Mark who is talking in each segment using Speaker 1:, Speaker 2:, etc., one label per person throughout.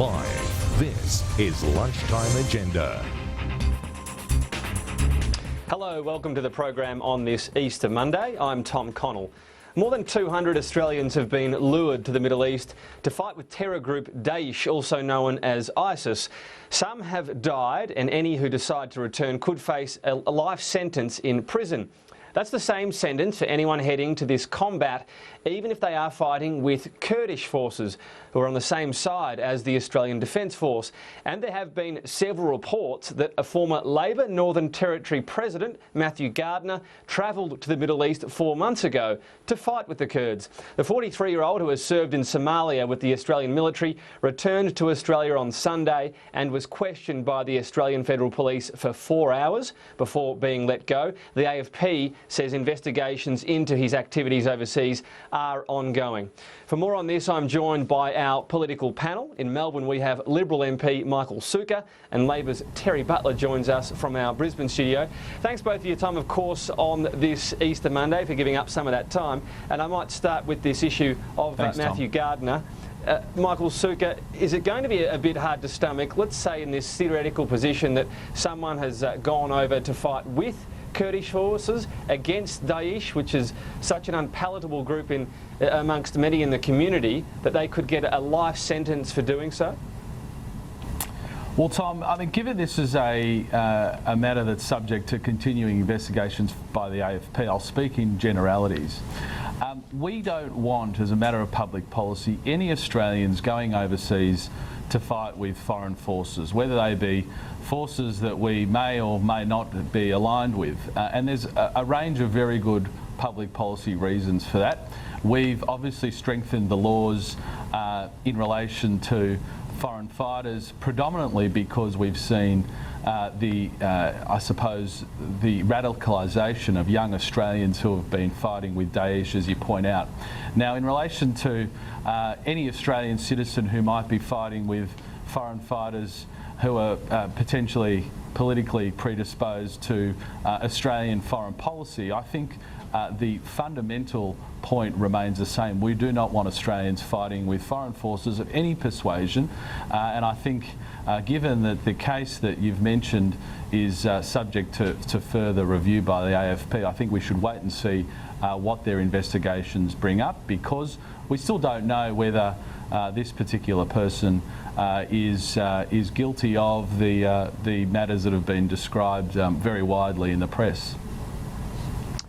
Speaker 1: Live, this is Lunchtime Agenda.
Speaker 2: Hello, welcome to the program on this Easter Monday. I'm Tom Connell. More than 200 Australians have been lured to the Middle East to fight with terror group Daesh, also known as ISIS. Some have died, and any who decide to return could face a life sentence in prison. That's the same sentence for anyone heading to this combat, even if they are fighting with Kurdish forces who are on the same side as the Australian Defence Force. And there have been several reports that a former Labor Northern Territory President, Matthew Gardner, travelled to the Middle East 4 months ago to fight with the Kurds. The 43-year-old, who has served in Somalia with the Australian military, returned to Australia on Sunday and was questioned by the Australian Federal Police for 4 hours before being let go. The AFP says investigations into his activities overseas are ongoing. For more on this, I'm joined by our political panel. In Melbourne, we have Liberal MP Michael Sukkar, and Labor's Terry Butler joins us from our Brisbane studio. Thanks both for your time, of course, on this Easter Monday, for giving up some of that time. And I might start with this issue of Matthew Gardner. Michael Sukkar, is it going to be a bit hard to stomach, let's say in this theoretical position that someone has gone over to fight with Kurdish forces against Daesh, which is such an unpalatable group amongst many in the community, that they could get a life sentence for doing so?
Speaker 3: Well, Tom, I mean, given this is a matter that's subject to continuing investigations by the AFP, I'll speak in generalities. We don't want, as a matter of public policy, any Australians going overseas to fight with foreign forces, whether they be forces that we may or may not be aligned with. And there's a range of very good public policy reasons for that. We've obviously strengthened the laws in relation to foreign fighters, predominantly because we've seen I suppose, the radicalisation of young Australians who have been fighting with Daesh, as you point out. Now, in relation to any Australian citizen who might be fighting with foreign fighters who are potentially politically predisposed to Australian foreign policy, I think the fundamental point remains the same. We do not want Australians fighting with foreign forces of any persuasion, and I think given that the case that you've mentioned is subject to further review by the AFP, I think we should wait and see what their investigations bring up, because we still don't know whether this particular person is guilty of the matters that have been described very widely in the press.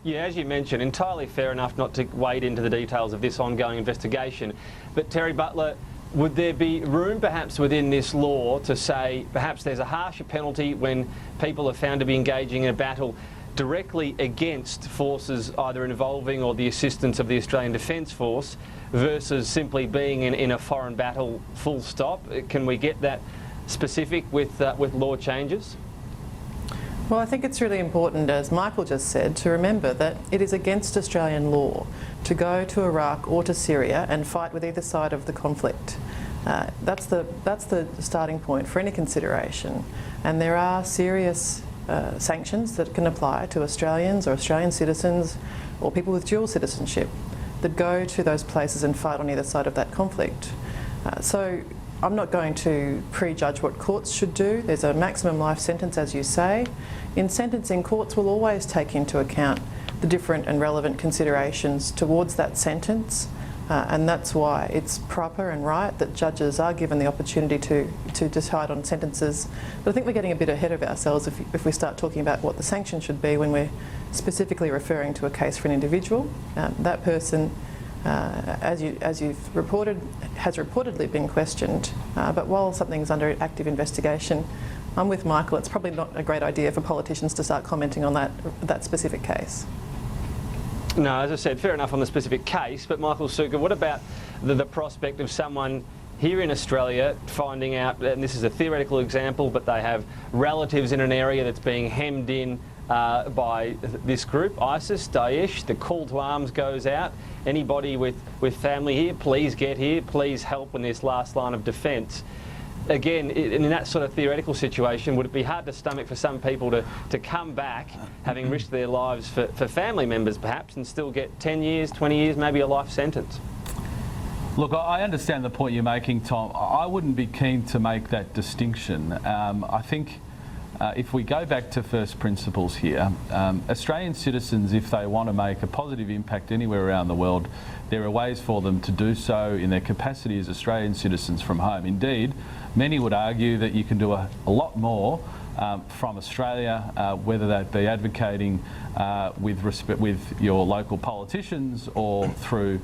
Speaker 2: Yeah, as you mentioned, entirely fair enough not to wade into the details of this ongoing investigation. But Terry Butler, would there be room perhaps within this law to say perhaps there's a harsher penalty when people are found to be engaging in a battle directly against forces either involving or the assistance of the Australian Defence Force versus simply being in a foreign battle full stop? Can we get that specific with law changes?
Speaker 4: Well, I think it's really important, as Michael just said, to remember that it is against Australian law to go to Iraq or to Syria and fight with either side of the conflict. That's the starting point for any consideration. And there are serious sanctions that can apply to Australians or Australian citizens or people with dual citizenship that go to those places and fight on either side of that conflict. So I'm not going to prejudge what courts should do. There's a maximum life sentence, as you say. In sentencing, courts will always take into account the different and relevant considerations towards that sentence, and that's why it's proper and right that judges are given the opportunity to decide on sentences. But I think we're getting a bit ahead of ourselves if we start talking about what the sanction should be when we're specifically referring to a case for an individual. That person, as you've reported, has reportedly been questioned, but while something's under active investigation, I'm with Michael, it's probably not a great idea for politicians to start commenting on that specific case.
Speaker 2: No, as I said, fair enough on the specific case, but Michael Sukkar, what about the prospect of someone here in Australia finding out, and this is a theoretical example, but they have relatives in an area that's being hemmed in by this group, ISIS, Daesh, the call to arms goes out. Anybody with family here, please get here, please help in this last line of defence. Again, in that sort of theoretical situation, would it be hard to stomach for some people to come back, having risked their lives for family members perhaps, and still get 10 years, 20 years, maybe a life sentence?
Speaker 3: Look, I understand the point you're making, Tom. I wouldn't be keen to make that distinction. I think if we go back to first principles here, Australian citizens, if they want to make a positive impact anywhere around the world, there are ways for them to do so in their capacity as Australian citizens from home. Indeed, many would argue that you can do a lot more from Australia, whether that be advocating with your local politicians or through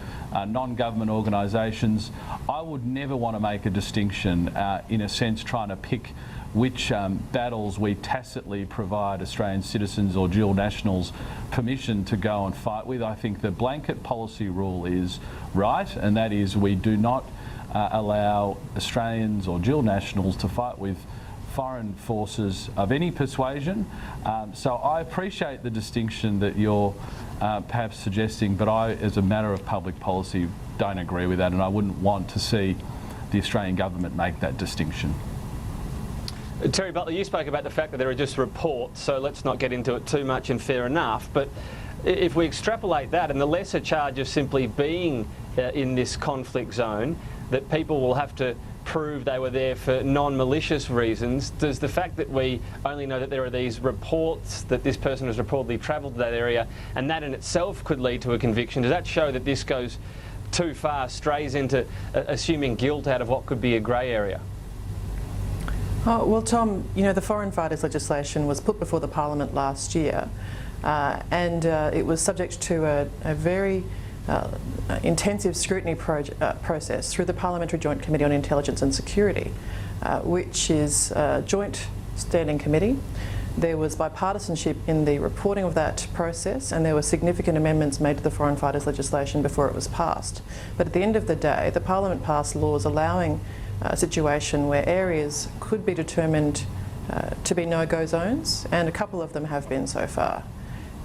Speaker 3: non-government organisations. I would never want to make a distinction, in a sense, trying to pick which battles we tacitly provide Australian citizens or dual nationals permission to go and fight with. I think the blanket policy rule is right, and that is we do not allow Australians or dual nationals to fight with foreign forces of any persuasion. So I appreciate the distinction that you're perhaps suggesting, but I, as a matter of public policy, don't agree with that, and I wouldn't want to see the Australian government make that distinction.
Speaker 2: Terry Butler, you spoke about the fact that there are just reports, so let's not get into it too much, and fair enough, but if we extrapolate that and the lesser charge of simply being in this conflict zone, that people will have to prove they were there for non-malicious reasons, does the fact that we only know that there are these reports that this person has reportedly travelled to that area, and that in itself could lead to a conviction, does that show that this goes too far, strays into assuming guilt out of what could be a grey area?
Speaker 4: Oh, well, Tom, you know, the foreign fighters legislation was put before the Parliament last year, and it was subject to a very intensive scrutiny process through the Parliamentary Joint Committee on Intelligence and Security, which is a joint standing committee. There was bipartisanship in the reporting of that process, and there were significant amendments made to the foreign fighters legislation before it was passed. But at the end of the day, the Parliament passed laws allowing a situation where areas could be determined to be no-go zones, and a couple of them have been so far.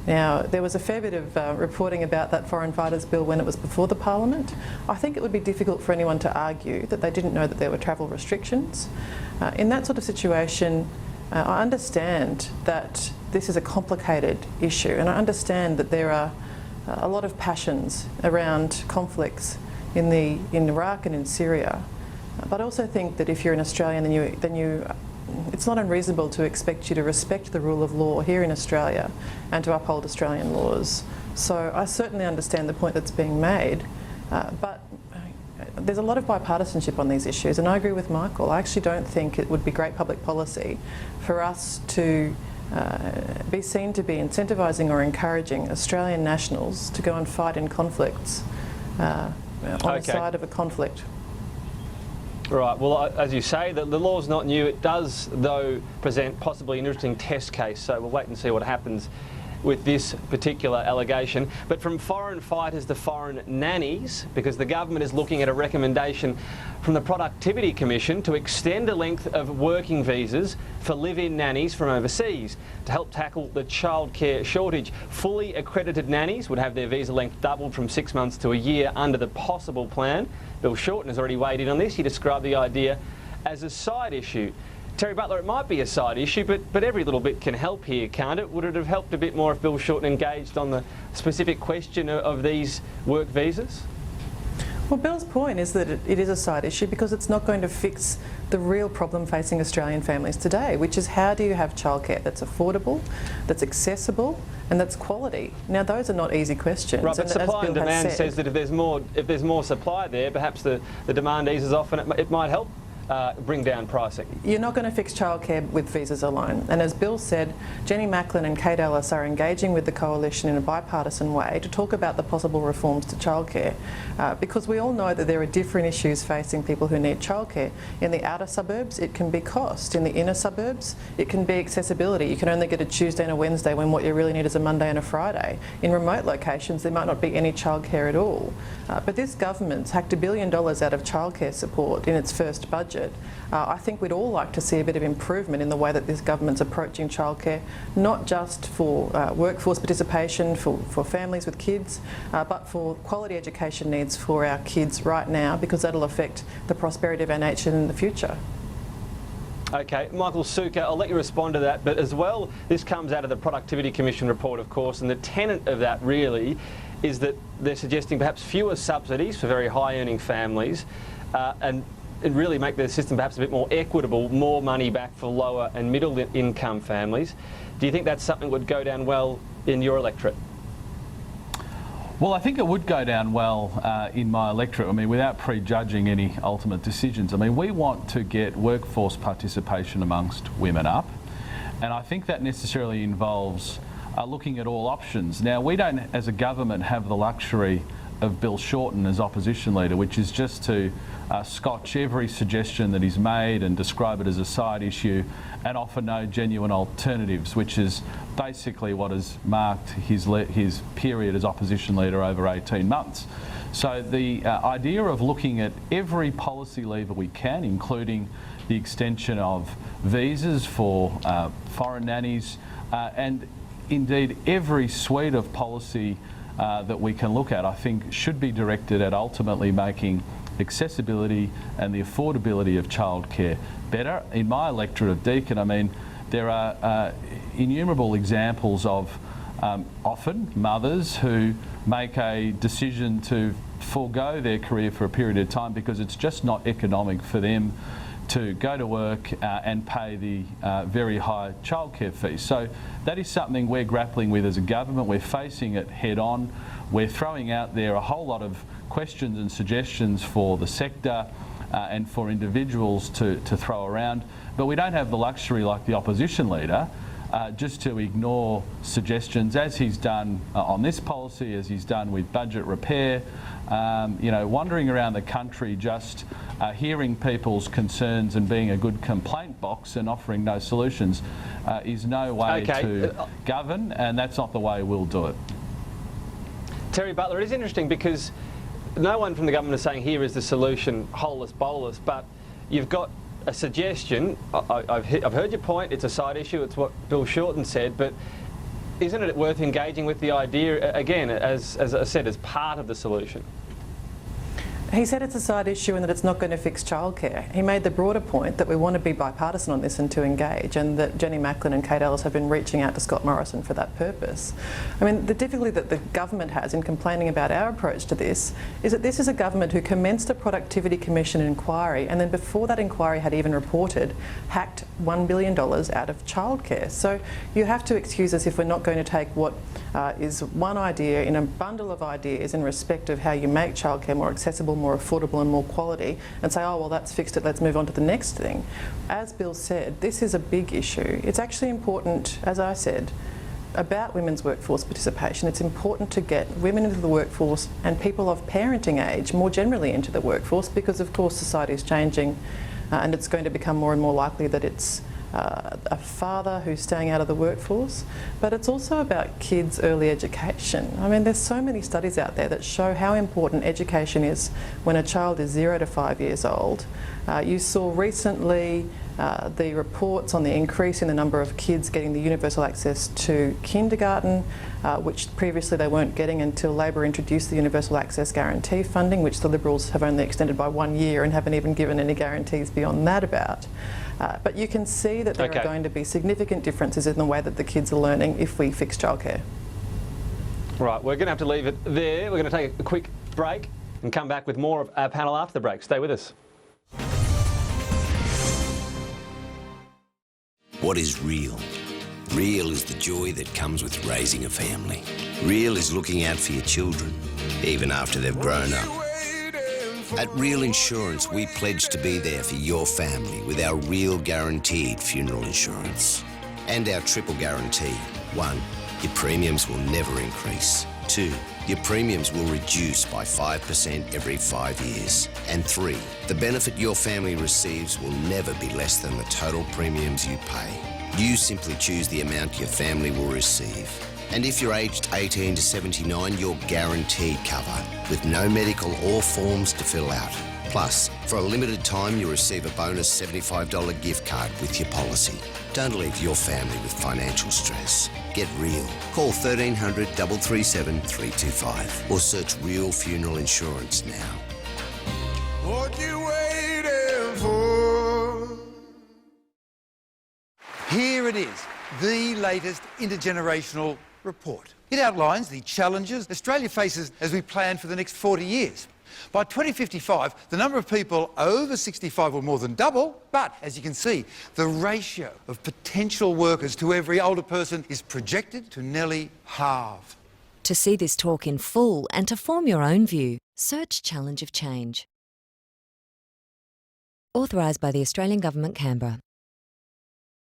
Speaker 4: Now, there was a fair bit of reporting about that foreign fighters bill when it was before the Parliament. I think it would be difficult for anyone to argue that they didn't know that there were travel restrictions. In that sort of situation, I understand that this is a complicated issue, and I understand that there are a lot of passions around conflicts in Iraq and in Syria. But I also think that if you're an Australian, it's not unreasonable to expect you to respect the rule of law here in Australia and to uphold Australian laws. So I certainly understand the point that's being made, but there's a lot of bipartisanship on these issues, and I agree with Michael. I actually don't think it would be great public policy for us to be seen to be incentivising or encouraging Australian nationals to go and fight in conflicts on the side of a conflict.
Speaker 2: Right, well, as you say, the law's not new. It does, though, present possibly an interesting test case, so we'll wait and see what happens with this particular allegation. But from foreign fighters to foreign nannies, because the government is looking at a recommendation from the Productivity Commission to extend the length of working visas for live-in nannies from overseas to help tackle the childcare shortage. Fully accredited nannies would have their visa length doubled from 6 months to a year under the possible plan. Bill Shorten has already weighed in on this. He described the idea as a side issue. Terry Butler, it might be a side issue, but every little bit can help here, can't it? Would it have helped a bit more if Bill Shorten engaged on the specific question of these work visas?
Speaker 4: Well, Bill's point is that it is a side issue because it's not going to fix the real problem facing Australian families today, which is how do you have childcare that's affordable, that's accessible, and that's quality? Now, those are not easy questions.
Speaker 2: Right, but supply and demand says that if there's more supply there, perhaps the demand eases off and it might help bring down pricing.
Speaker 4: You're not going to fix childcare with visas alone. And as Bill said, Jenny Macklin and Kate Ellis are engaging with the Coalition in a bipartisan way to talk about the possible reforms to childcare, because we all know that there are different issues facing people who need childcare. In the outer suburbs, it can be cost. In the inner suburbs, it can be accessibility. You can only get a Tuesday and a Wednesday when what you really need is a Monday and a Friday. In remote locations, there might not be any childcare at all. But this government's hacked $1 billion out of childcare support in its first budget. I think we'd all like to see a bit of improvement in the way that this government's approaching childcare, not just for workforce participation, for families with kids, but for quality education needs for our kids right now, because that'll affect the prosperity of our nation in the future.
Speaker 2: Okay, Michael Sukkar, I'll let you respond to that, but as well, this comes out of the Productivity Commission report, of course, and the tenet of that really is that they're suggesting perhaps fewer subsidies for very high-earning families and really make the system perhaps a bit more equitable, more money back for lower and middle income families. Do you think that's something that would go down well in your electorate?
Speaker 3: Well, I think it would go down well in my electorate. I mean, without prejudging any ultimate decisions. I mean, we want to get workforce participation amongst women up, and I think that necessarily involves looking at all options. Now, we don't, as a government, have the luxury of Bill Shorten as opposition leader, which is just to scotch every suggestion that he's made and describe it as a side issue and offer no genuine alternatives, which is basically what has marked his period as opposition leader over 18 months. So the idea of looking at every policy lever we can, including the extension of visas for foreign nannies and indeed every suite of policy that we can look at, I think should be directed at ultimately making accessibility and the affordability of childcare better. In my electorate of Deakin, I mean, there are innumerable examples of often mothers who make a decision to forego their career for a period of time because it's just not economic for them to go to work and pay the very high childcare fees. So that is something we're grappling with as a government. We're facing it head on. We're throwing out there a whole lot of questions and suggestions for the sector and for individuals to throw around. But we don't have the luxury, like the opposition leader, just to ignore suggestions, as he's done on this policy, as he's done with budget repair. You know, wandering around the country just hearing people's concerns and being a good complaint box and offering no solutions is no way to govern, and that's not the way we'll do it.
Speaker 2: Terry Butler, it is interesting because no one from the government is saying here is the solution, holus bolus, but you've got a suggestion. I've heard your point. It's a side issue. It's what Bill Shorten said, but isn't it worth engaging with the idea again, as I said, as part of the solution?
Speaker 4: He said it's a side issue and that it's not going to fix childcare. He made the broader point that we want to be bipartisan on this and to engage, and that Jenny Macklin and Kate Ellis have been reaching out to Scott Morrison for that purpose. I mean, the difficulty that the government has in complaining about our approach to this is that this is a government who commenced a Productivity Commission inquiry, and then before that inquiry had even reported, hacked $1 billion out of childcare. So you have to excuse us if we're not going to take what is one idea in a bundle of ideas in respect of how you make childcare more accessible, more affordable and more quality, and say, oh well, that's fixed it, let's move on to the next thing. As Bill said, this is a big issue. It's actually important, as I said, about women's workforce participation. It's important to get women into the workforce and people of parenting age more generally into the workforce, because of course society is changing and it's going to become more and more likely that it's a father who's staying out of the workforce. But it's also about kids' early education. I mean, there's so many studies out there that show how important education is when a child is 0 to 5 years old. You saw recently the reports on the increase in the number of kids getting the universal access to kindergarten, which previously they weren't getting until Labor introduced the universal access guarantee funding, which the Liberals have only extended by 1 year and haven't even given any guarantees beyond that about. But you can see that there are going to be significant differences in the way that the kids are learning if we fix childcare.
Speaker 2: Right, we're going to have to leave it there. We're going to take a quick break and come back with more of our panel after the break. Stay with us.
Speaker 5: What is real? Real is the joy that comes with raising a family. Real is looking out for your children, even after they've grown up. At Real Insurance, we pledge to be there for your family with our Real Guaranteed funeral insurance. And our triple guarantee. 1, your premiums will never increase. 2, your premiums will reduce by 5% every 5 years. And 3, the benefit your family receives will never be less than the total premiums you pay. You simply choose the amount your family will receive. And if you're aged 18 to 79, you're guaranteed cover with no medical or forms to fill out. Plus, for a limited time, you'll receive a bonus $75 gift card with your policy. Don't leave your family with financial stress. Get real. Call 1300 337 325 or search Real Funeral Insurance now.
Speaker 6: What you waiting for? Here it is, the latest intergenerational report.
Speaker 7: It outlines the challenges Australia faces as we plan for the next 40 years. By 2055, the number of people over 65 will more than double, but as you can see, the ratio of potential workers to every older person is projected to nearly halve.
Speaker 8: To see this talk in full and to form your own view, search Challenge of Change. Authorised by the Australian Government, Canberra.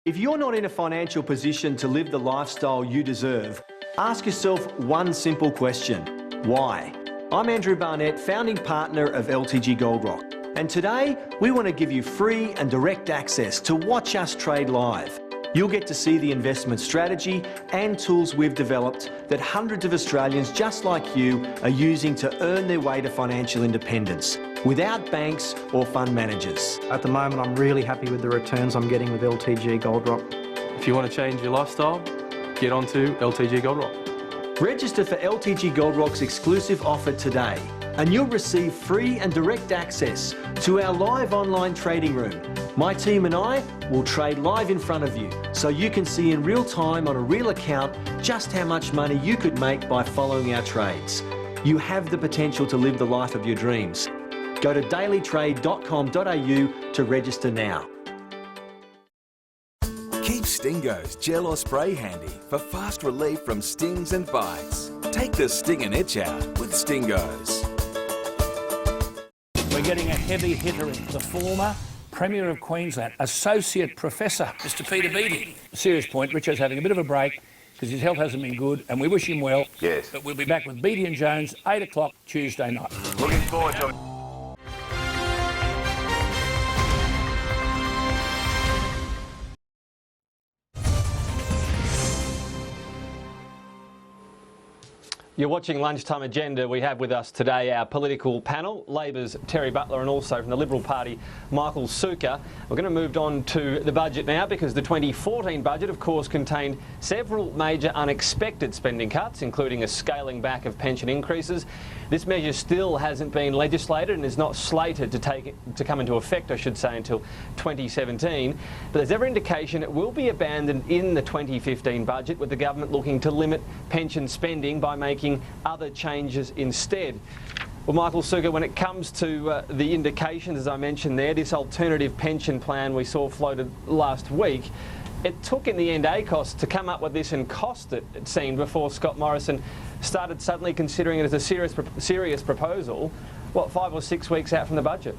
Speaker 9: If you're not in a financial position to live the lifestyle you deserve, ask yourself one simple question: why? I'm Andrew Barnett, founding partner of LTG Gold Rock, and today we want to give you free and direct access to watch us trade live. You'll get to see the investment strategy and tools we've developed that hundreds of Australians just like you are using to earn their way to financial independence without banks or fund managers.
Speaker 10: At the moment, I'm really happy with the returns I'm getting with LTG Gold Rock.
Speaker 11: If you want to change your lifestyle, get onto LTG Gold Rock.
Speaker 9: Register for LTG Gold Rock's exclusive offer today, and you'll receive free and direct access to our live online trading room. My team and I will trade live in front of you, so you can see in real time on a real account just how much money you could make by following our trades. You have the potential to live the life of your dreams. Go to dailytrade.com.au to register now.
Speaker 12: Keep Stingo's gel or spray handy for fast relief from stings and bites. Take the sting and itch out with Stingo's.
Speaker 13: We're getting a heavy hitter in, the former Premier of Queensland, Associate Professor, Mr. Peter Beattie. Serious point, Richo's having a bit of a break because his health hasn't been good, and we wish him well.
Speaker 12: Yes.
Speaker 13: But we'll be back with Beattie and Jones, 8 o'clock Tuesday night.
Speaker 12: Looking forward to it.
Speaker 2: You're watching Lunchtime Agenda. We have with us today our political panel, Labor's Terry Butler and also from the Liberal Party, Michael Sukkar. We're going to move on to the budget now because the 2014 budget, of course, contained several major unexpected spending cuts, including a scaling back of pension increases. This measure still hasn't been legislated and is not slated to come into effect, I should say, until 2017. But there's every indication it will be abandoned in the 2015 budget, with the government looking to limit pension spending by making other changes instead. Well, Michael Sukkar, when it comes to the indications, as I mentioned there, this alternative pension plan we saw floated last week, it took in the end ACOS to come up with this and cost it seemed, before Scott Morrison started suddenly considering it as a serious proposal, what, 5 or 6 weeks out from the budget?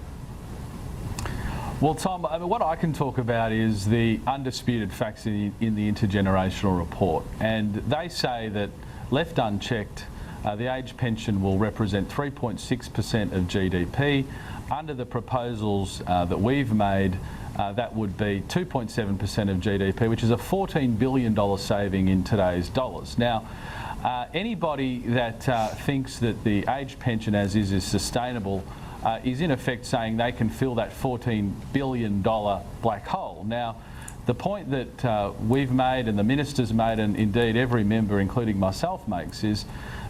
Speaker 3: Well, Tom, I mean, what I can talk about is the undisputed facts in the intergenerational report. And they say that, left unchecked, the age pension will represent 3.6% of GDP. Under the proposals that we've made, that would be 2.7% of GDP, which is a $14 billion saving in today's dollars. Now, anybody that thinks that the age pension as is sustainable is in effect saying they can fill that $14 billion black hole. Now, the point that we've made and the minister's made, and indeed every member, including myself, makes, is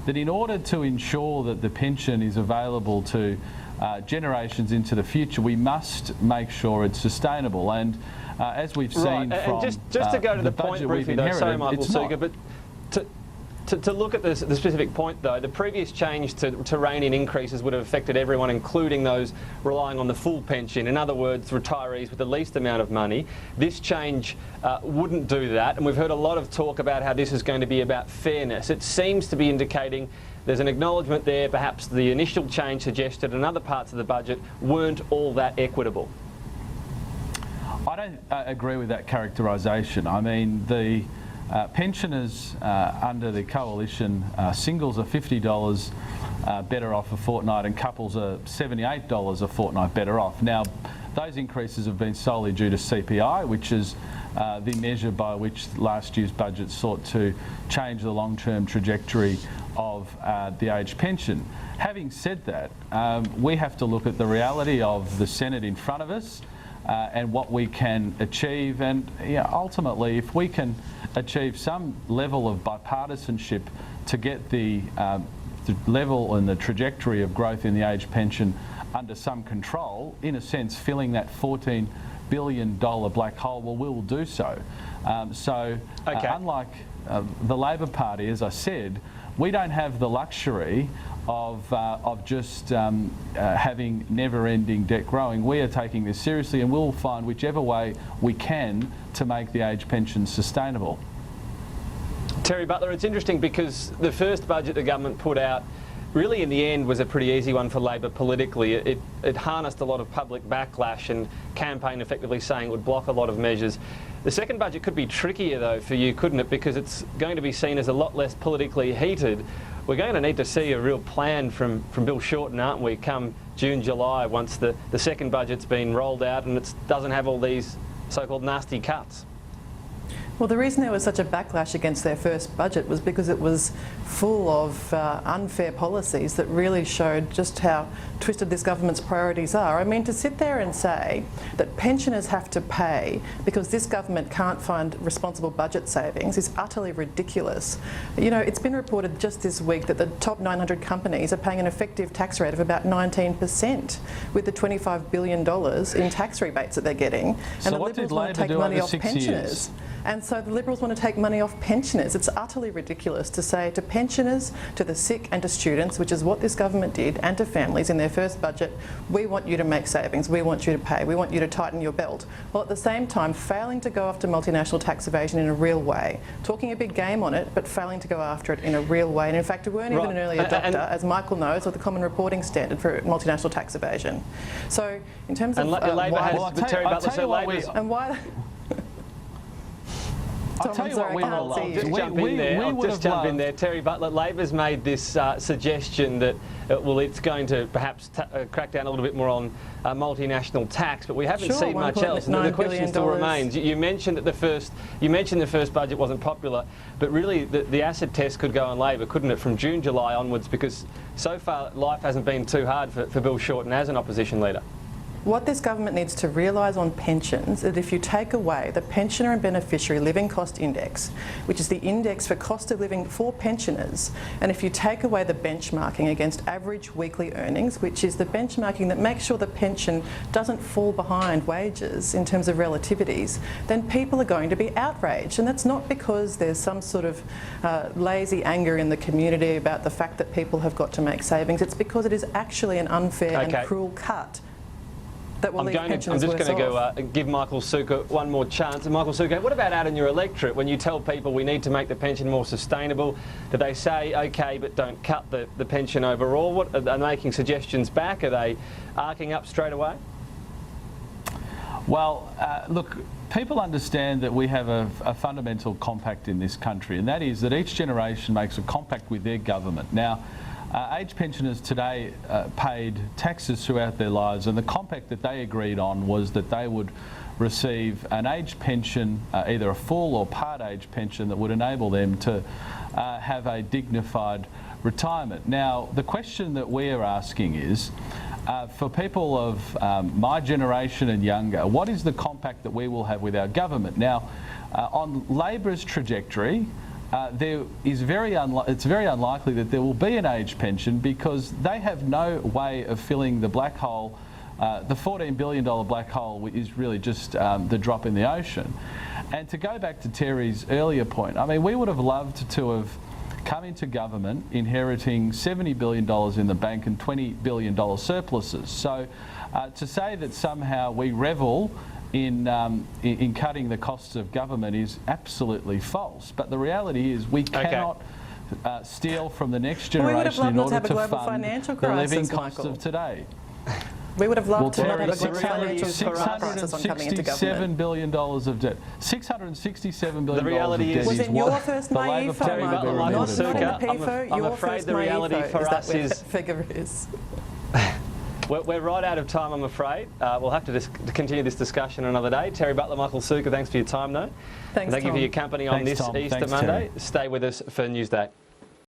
Speaker 3: that in order to ensure that the pension is available to generations into the future, we must make sure it's sustainable. And as we've seen from
Speaker 2: just to go to the point briefly, though, sorry, Michael Sukkar, but to look at the specific point, though, the previous change to rein in increases would have affected everyone, including those relying on the full pension. In other words, retirees with the least amount of money. This change wouldn't do that, and we've heard a lot of talk about how this is going to be about fairness. It seems to be indicating there's an acknowledgement there, perhaps the initial change suggested and other parts of the budget weren't all that equitable.
Speaker 3: I don't agree with that characterisation. I mean, the pensioners under the coalition, singles are $50 better off a fortnight and couples are $78 a fortnight better off. Now, those increases have been solely due to CPI, which is the measure by which last year's budget sought to change the long-term trajectory of the age pension. Having said that, we have to look at the reality of the Senate in front of us and what we can achieve, and ultimately if we can achieve some level of bipartisanship to get the level and the trajectory of growth in the age pension under some control, in a sense filling that $14 billion black hole, well, we will do so. Unlike the Labor Party, as I said, we don't have the luxury of just having never-ending debt growing. We are taking this seriously, and we'll find whichever way we can to make the age pension sustainable.
Speaker 2: Terry Butler, it's interesting because the first budget the government put out really in the end was a pretty easy one for Labor politically. It harnessed a lot of public backlash and campaigned effectively saying it would block a lot of measures. The second budget could be trickier though for you, couldn't it? Because it's going to be seen as a lot less politically heated. We're going to need to see a real plan from Bill Shorten, aren't we, come June, July, once the second budget's been rolled out and it doesn't have all these so-called nasty cuts.
Speaker 4: Well, the reason there was such a backlash against their first budget was because it was full of unfair policies that really showed just how twisted this government's priorities are. I mean, to sit there and say that pensioners have to pay because this government can't find responsible budget savings is utterly ridiculous. You know, it's been reported just this week that the top 900 companies are paying an effective tax rate of about 19% with the $25 billion in tax rebates that they're getting. And
Speaker 3: so
Speaker 4: the
Speaker 3: what
Speaker 4: Liberals
Speaker 3: did
Speaker 4: want to
Speaker 3: Labor
Speaker 4: take
Speaker 3: do
Speaker 4: money
Speaker 3: over
Speaker 4: off
Speaker 3: 6
Speaker 4: pensioners.
Speaker 3: years?
Speaker 4: And so the Liberals want to take money off pensioners. It's utterly ridiculous to say to pensioners, to the sick and to students, which is what this government did, and to families in their first budget, we want you to make savings, we want you to pay, we want you to tighten your belt. Well, at the same time, failing to go after multinational tax evasion in a real way, talking a big game on it, but failing to go after it in a real way. And in fact, we weren't even an early adopter, as Michael knows, of the Common Reporting Standard for multinational tax evasion. So in terms of
Speaker 2: Labor
Speaker 4: why...
Speaker 2: has Terry Butler, so Labor's...
Speaker 4: And why...
Speaker 3: I'll tell you what we
Speaker 2: I'll just jump in there. Terry Butler, Labor's made this suggestion that it's going to perhaps crack down a little bit more on multinational tax, but we haven't seen much else. And the question still remains. You mentioned that the first budget wasn't popular, but really the acid test could go on Labor, couldn't it, from June, July onwards? Because so far life hasn't been too hard for Bill Shorten as an opposition leader.
Speaker 4: What this government needs to realise on pensions is that if you take away the pensioner and beneficiary living cost index, which is the index for cost of living for pensioners, and if you take away the benchmarking against average weekly earnings, which is the benchmarking that makes sure the pension doesn't fall behind wages in terms of relativities, then people are going to be outraged. And that's not because there's some sort of lazy anger in the community about the fact that people have got to make savings. It's because it is actually an unfair and cruel cut. I'm just going
Speaker 2: to give Michael Sukkar one more chance. And Michael Sukkar, what about out in your electorate when you tell people we need to make the pension more sustainable? Do they say, OK, but don't cut the pension overall? What, are they making suggestions back? Are they arcing up straight away?
Speaker 3: Well, look, people understand that we have a fundamental compact in this country, and that is that each generation makes a compact with their government. Now, age pensioners today paid taxes throughout their lives, and the compact that they agreed on was that they would receive an age pension, either a full or part age pension, that would enable them to have a dignified retirement. Now, the question that we are asking is, for people of my generation and younger, what is the compact that we will have with our government? Now, on Labor's trajectory, it's very unlikely that there will be an age pension because they have no way of filling the black hole. The $14 billion black hole is really just the drop in the ocean. And to go back to Terry's earlier point, I mean, we would have loved to have come into government inheriting $70 billion in the bank and $20 billion surpluses. So to say that somehow we revel in cutting the costs of government is absolutely false. But the reality is we cannot steal from the next generation in order to fund the living costs of today.
Speaker 4: We would have loved to not have a global financial crisis on coming into government.
Speaker 3: $667 billion of debt. $667 billion
Speaker 2: the reality
Speaker 3: of debt
Speaker 4: was in your first MyEFO, not in the PIFO.
Speaker 2: I'm afraid the reality for us is...
Speaker 4: figure is.
Speaker 2: We're right out of time, I'm afraid. We'll have to continue this discussion another day. Terry Butler, Michael Sukkar, thanks for your time, though.
Speaker 4: Thanks,
Speaker 2: Thank you for your company on this
Speaker 3: Tom.
Speaker 2: Easter
Speaker 3: Thanks,
Speaker 2: Monday.
Speaker 3: Terry.
Speaker 2: Stay with us for Newsday.